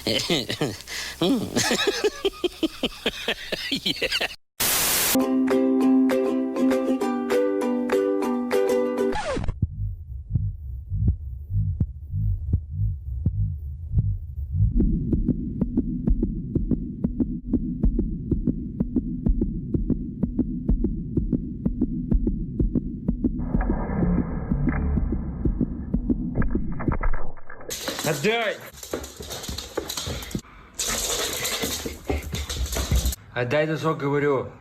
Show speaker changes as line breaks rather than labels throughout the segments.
Yeah.
Отдай! Отдай носок, говорю.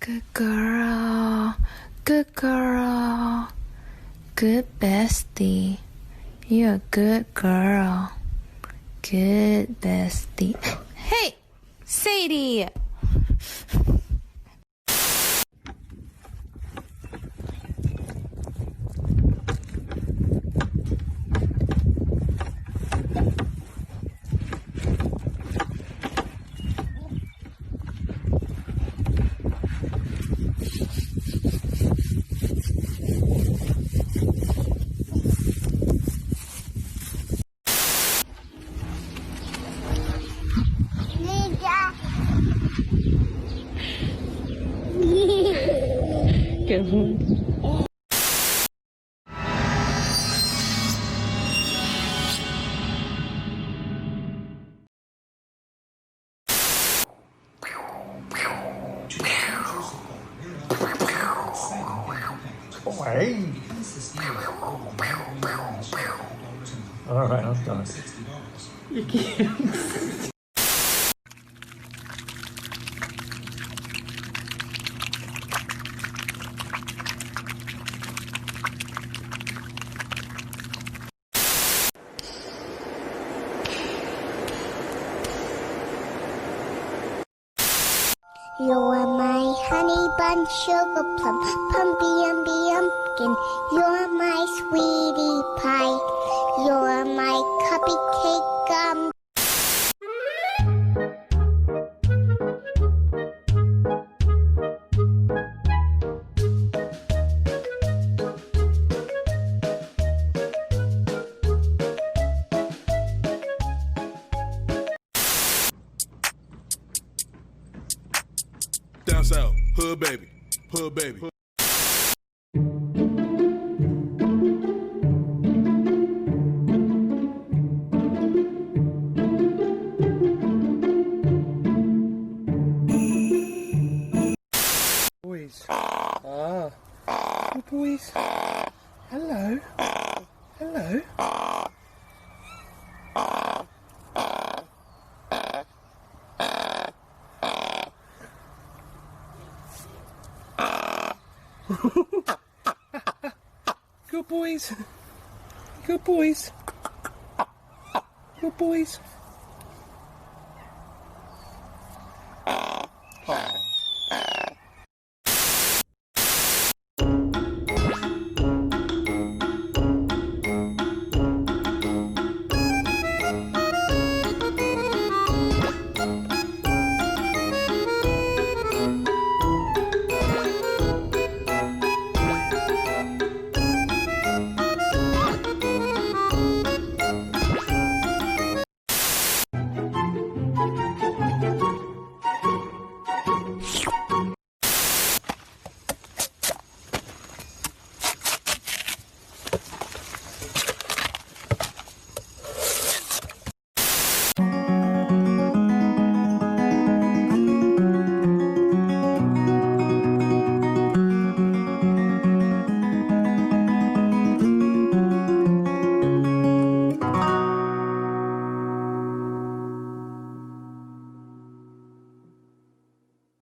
Good girl, good girl, good bestie. You're a good girl, good bestie. Hey, Sadie! Good one.
Hey. All right, I'm done. You can't.
You are my honey bun, sugar plum, pumpy umby umpkin. You're my sweetie pie. You're my cupcake gum.
Down south, hood baby, hood baby.
Boys. Good boys. Hello. Hello. Good boys. Good boys. Good boys.